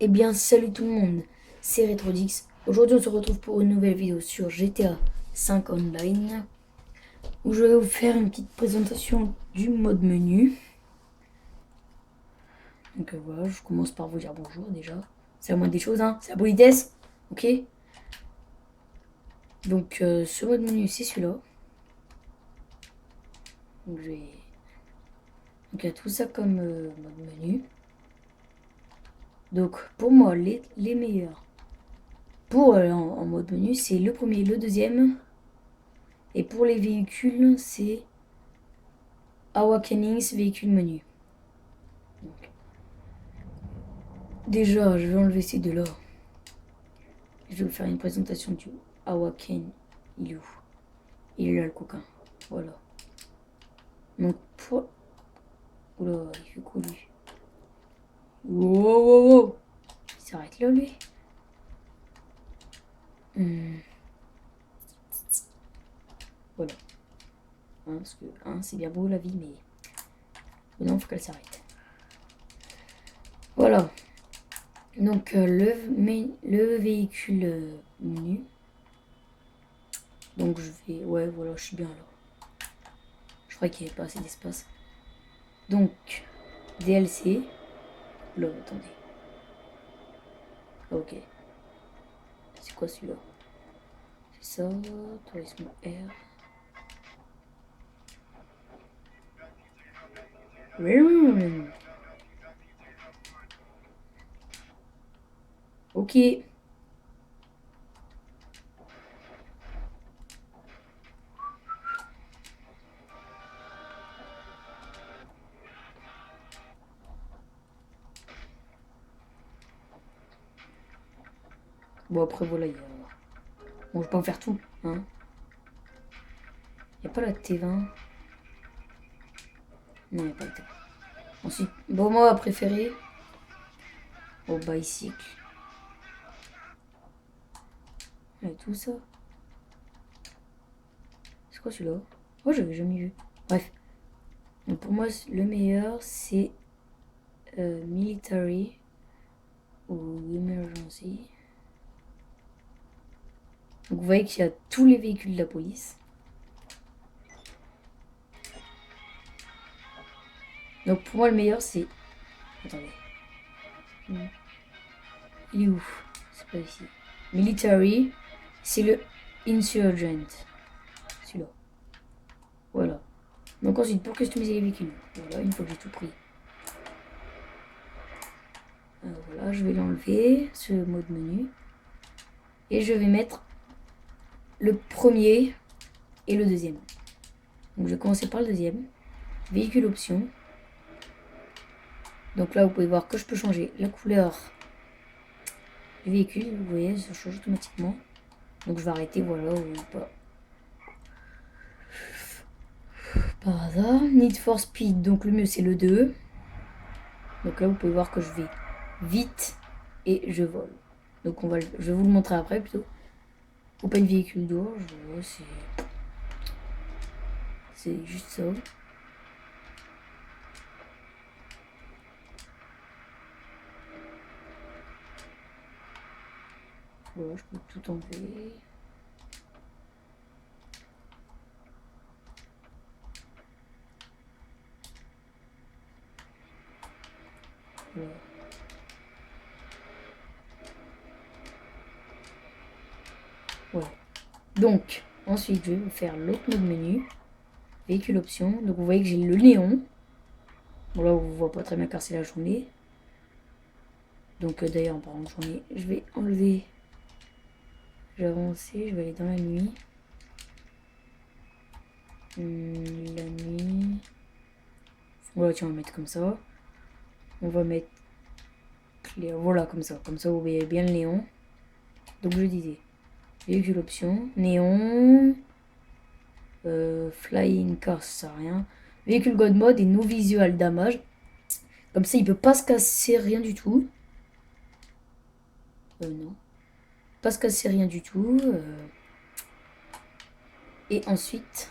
Eh bien, salut tout le monde, c'est RetroDix. Aujourd'hui, on se retrouve pour une nouvelle vidéo sur GTA 5 Online, où je vais vous faire une petite présentation du mode menu. Donc voilà, je commence par vous dire bonjour déjà. C'est la moindre des choses, hein, c'est la politesse, ok. Donc ce mode menu, c'est celui-là. Donc il y a tout ça comme mode menu. Donc pour moi, les meilleurs pour en mode menu, c'est le premier, le deuxième. Et pour les véhicules, c'est Awakenings véhicule menu. Donc, déjà, je vais enlever ces deux-là. Je vais vous faire une présentation du Awaken. Il est où? Il est là le coquin. Voilà. Donc pour... Oula, il fait quoi lui? Wow, wow, wow. Il s'arrête là lui. Voilà. Hein, parce que hein, c'est bien beau la vie, mais non, faut qu'elle s'arrête. Voilà. Donc le véhicule menu. Donc je vais... Ouais, voilà, je suis bien là. Je crois qu'il n'y avait pas assez d'espace. Donc, DLC. Là, attendez. Ok. C'est quoi celui-là? C'est ça. Tourisme R. Ok. Bon, après, voilà, il y a... Bon, je vais pas en faire tout, hein. Il n'y a pas la T20. Non, il n'y a pas la T20. Ensuite, bon, moi, préféré. Au bicycle. Il y a tout ça. C'est quoi celui-là? Oh, j'avais jamais vu. Bref. Donc, pour moi, le meilleur, c'est Military ou Emergency. Donc, vous voyez qu'il y a tous les véhicules de la police. Donc, pour moi, le meilleur, c'est... Attendez. Il est où? C'est pas ici. Military, c'est le Insurgent. Celui-là. Voilà. Donc ensuite, pour customiser les véhicules, voilà, une fois que j'ai tout pris. Voilà, je vais l'enlever, ce mode menu. Et je vais mettre le premier et le deuxième. Donc je vais commencer par le deuxième. Véhicule option. Donc là, vous pouvez voir que je peux changer la couleur du véhicule. Vous voyez, ça change automatiquement. Donc je vais arrêter, voilà, ou pas. Par hasard. Need for Speed, donc le mieux c'est le 2. Donc là, vous pouvez voir que je vais vite et je vole. Donc je vais vous le montrer après plutôt. Open véhicule d'or, c'est juste ça. Voilà, je peux tout enlever. Voilà. Voilà. Donc, ensuite, je vais vous faire l'autre mode menu. Véhicule option. Donc, vous voyez que j'ai le néon. Bon, là, on ne voit pas très bien car c'est la journée. Donc, d'ailleurs, par exemple, je vais enlever. Je vais avancer, je vais aller dans la nuit. La nuit. Voilà, tiens, on va mettre comme ça. On va mettre clair. Voilà, comme ça. Comme ça, vous voyez bien le néon. Donc, je disais. Véhicule option. Néon. Flying car, ça sert à rien. Véhicule God Mode et no visual damage. Comme ça, il peut pas se casser rien du tout. Non. Pas se casser rien du tout. Et ensuite,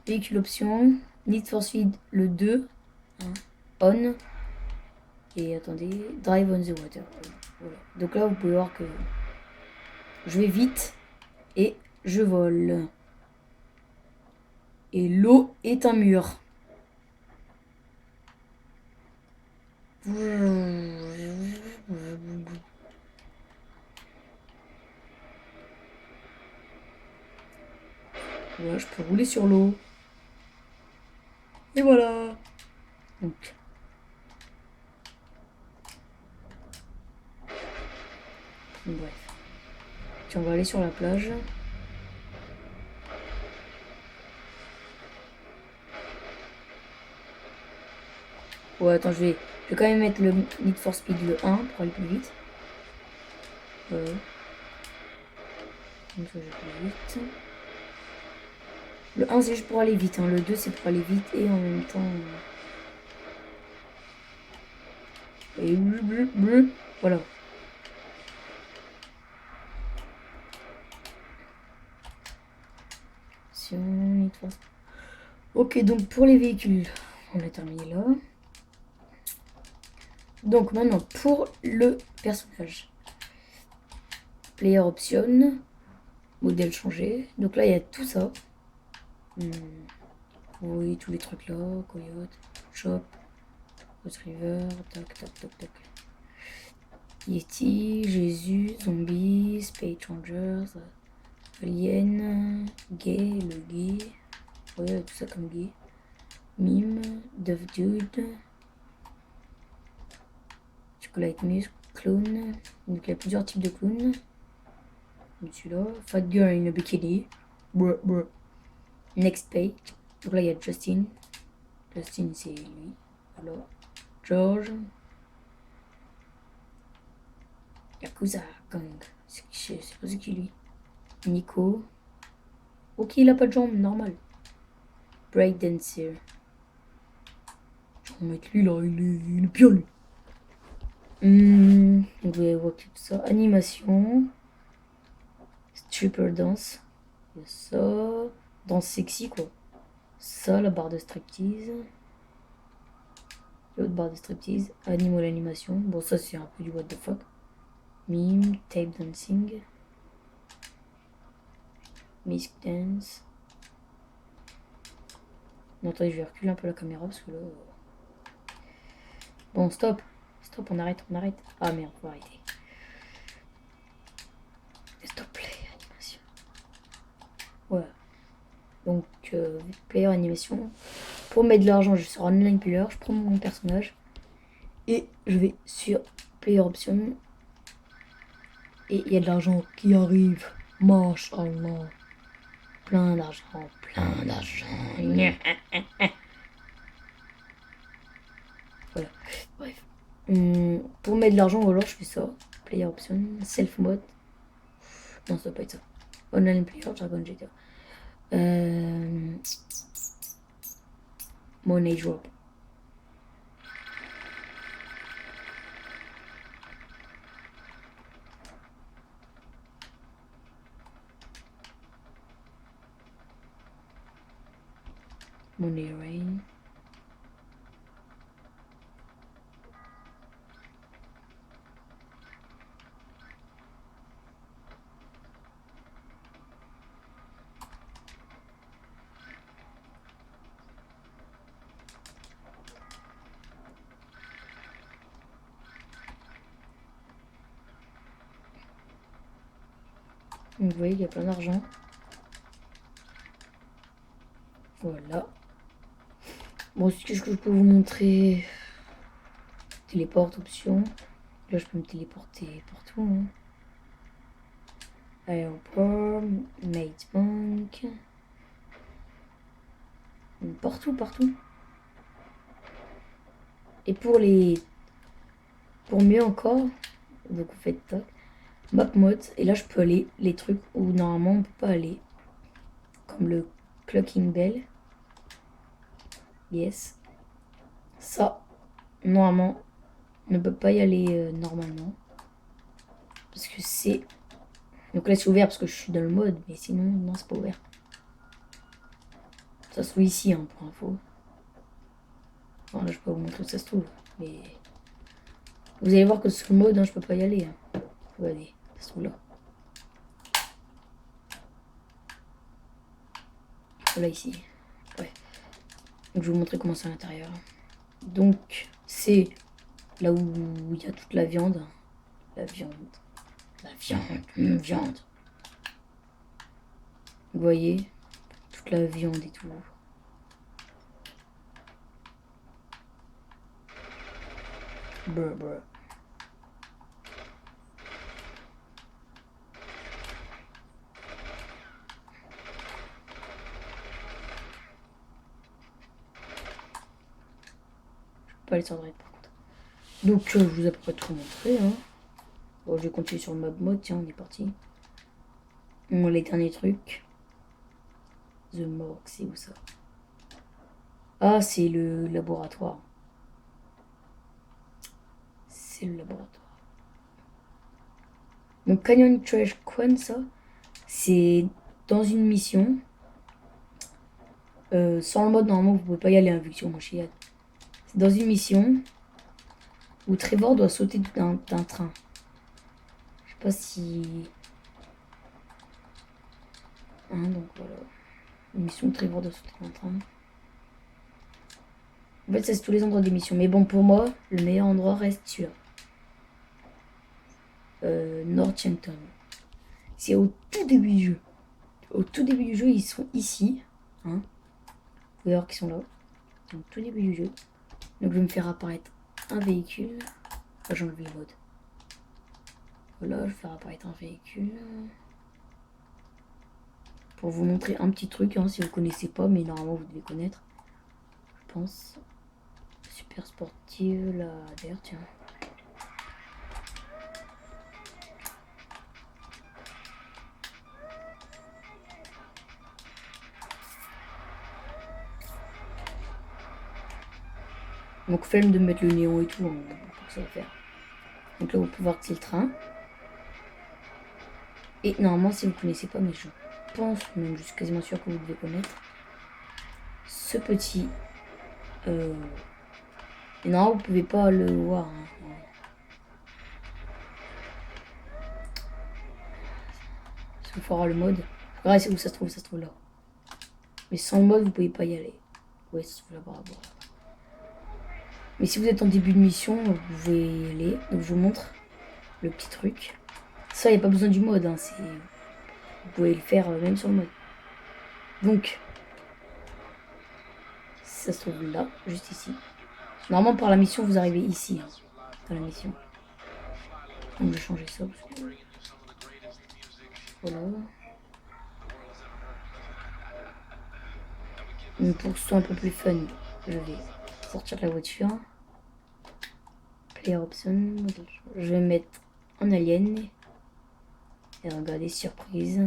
véhicule option. Need for Speed le 2. Hein, on. Et attendez, drive on the water. Voilà. Donc là, vous pouvez voir que je vais vite et je vole. Et l'eau est un mur. Voilà, je peux rouler sur l'eau. Et voilà. Donc. Bref. Puis on va aller sur la plage. Ouais, attends, je vais quand même mettre le Need for Speed le 1 pour aller plus vite. Voilà. Comme ça, je vais plus vite. Le 1, c'est juste pour aller vite. Hein. Le 2, c'est pour aller vite et en même temps... Et voilà. Si on... Ok, donc pour les véhicules, on a terminé là. Donc maintenant, pour le personnage. Player option. Modèle changé. Donc là, il y a tout ça. Oui, tous les trucs là. Coyote, shop, River, tac, tac, tac, tac. Yeti, Jésus, Zombies, Space Rangers, Alien, Gay, le gay. Ouais, tout ça comme gay. Mime, Dove Dude, Chocolate Mousse, Clown. Donc il y a plusieurs types de clowns. Celui-là, Fat Girl in a Bikini. Bruh, bruh. Next page. Donc là il y a Justin. Justin c'est lui. Alors, George. Yakuza Gang. C'est pas ce qui lui. Nico. Ok, il a pas de jambes, normal. Breakdancer. On va mettre lui là, il est bien lui. Donc vous allez voir tout ça. Animation. Stripper dance. Il y a ça. Danse sexy quoi. Ça, la barre de striptease. L'autre barre de striptease. Animal animation. Bon, ça c'est un peu du what the fuck. Mime. Tape dancing. Misk dance. Non, attendez, je vais reculer un peu la caméra parce que là. Bon, stop. Stop, on arrête, on arrête. Ah merde, on va arrêter. Stop play, animation. Voilà. Donc, player animation. Pour mettre de l'argent, je suis sur online player. Je prends mon personnage. Et je vais sur player option. Et il y a de l'argent qui arrive. Machallah. Plein d'argent, plein d'argent. Voilà. Bref. Pour mettre de l'argent, ou alors je fais ça. Player option, self mode. Non, ça doit pas être ça. Online player, Dragon GTA. Money drop. Money rain. Donc, vous voyez, il y a plein d'argent. Voilà. Bon, ce que je peux vous montrer. Téléporte option. Là, je peux me téléporter partout. Hein. Aéroport, Mate Bank. Partout, partout. Et pour mieux encore, donc vous faites tac, map mode. Et là, je peux aller les trucs où normalement on peut pas aller. Comme le clocking bell. Yes. Ça, normalement, on ne peut pas y aller normalement. Parce que c'est... Donc là, c'est ouvert parce que je suis dans le mode. Mais sinon, non, c'est pas ouvert. Ça se trouve ici, hein, pour info. Bon, là, je peux vous montrer où ça se trouve. Mais... Vous allez voir que sur le mode, hein, je peux pas y aller. Hein. Regardez, ça se trouve là. Voilà ici. Ouais. Donc je vais vous montrer comment c'est à l'intérieur. Donc c'est là où il y a toute la viande. La viande. La viande. Viande. Vous voyez, toute la viande et tout. Brr, brr. Je peux pas les sortir par contre. Donc je vous ai à peu près tout montré. Hein. Bon, je vais continuer sur le mode. Tiens, on est parti. Bon, les derniers trucs. The Morgue, c'est où ça? Ah, c'est le laboratoire. C'est le laboratoire. Donc Canyon Trash Con, ça, c'est dans une mission. Sans le mode, normalement, vous pouvez pas y aller, hein, vu que sur mon chiat. C'est dans une mission où Trevor doit sauter d'un train. Je sais pas si... Hein, donc voilà. Une mission où Trevor doit sauter d'un train. En fait, ça c'est tous les endroits des missions. Mais bon, pour moi, le meilleur endroit reste celui-là. Northampton. C'est au tout début du jeu. Au tout début du jeu, ils sont ici. Hein. Vous pouvez voir qu'ils sont là. C'est au tout début du jeu. Donc je vais me faire apparaître un véhicule. Là, j'ai enlevé le mode. Voilà, je vais faire apparaître un véhicule. Pour vous montrer un petit truc, hein, si vous connaissez pas, mais normalement vous devez connaître. Je pense. Super sportive, la d'air, tiens. Donc flemme de mettre le néon et tout, hein, pour que ça va faire. Donc là vous pouvez voir que c'est le train. Et normalement si vous connaissez pas, mais je pense, même je suis quasiment sûr que vous devez connaître, ce petit... Et non, vous pouvez pas le voir. Hein. Parce qu'il faut avoir le mode. Ouais, c'est où ça se trouve là. Mais sans le mode, vous pouvez pas y aller. Ouais, ça se trouve là-bas. Mais si vous êtes en début de mission, vous pouvez y aller. Donc je vous montre le petit truc. Ça, il n'y a pas besoin du mode. Hein, vous pouvez le faire même sur le mode. Donc, ça se trouve là, juste ici. Normalement, par la mission, vous arrivez ici. Hein, dans la mission. Donc, je vais changer ça. Parce que... Voilà. Donc, pour que ce soit un peu plus fun, je vais sortir de la voiture. Player option. Je vais mettre en alien. Et regardez, surprise.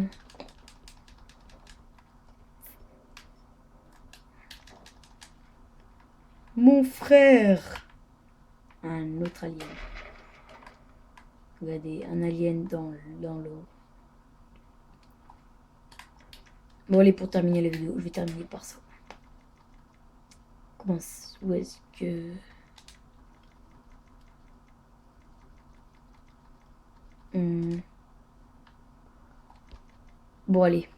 Mon frère. Un autre alien. Regardez, un alien dans l'eau. Bon, allez, pour terminer la vidéo, je vais terminer par ça. Comment... Où est-ce que... Bon, allez.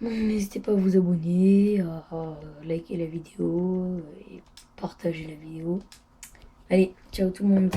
N'hésitez pas à vous abonner, à liker la vidéo et partager la vidéo. Allez, ciao tout le monde.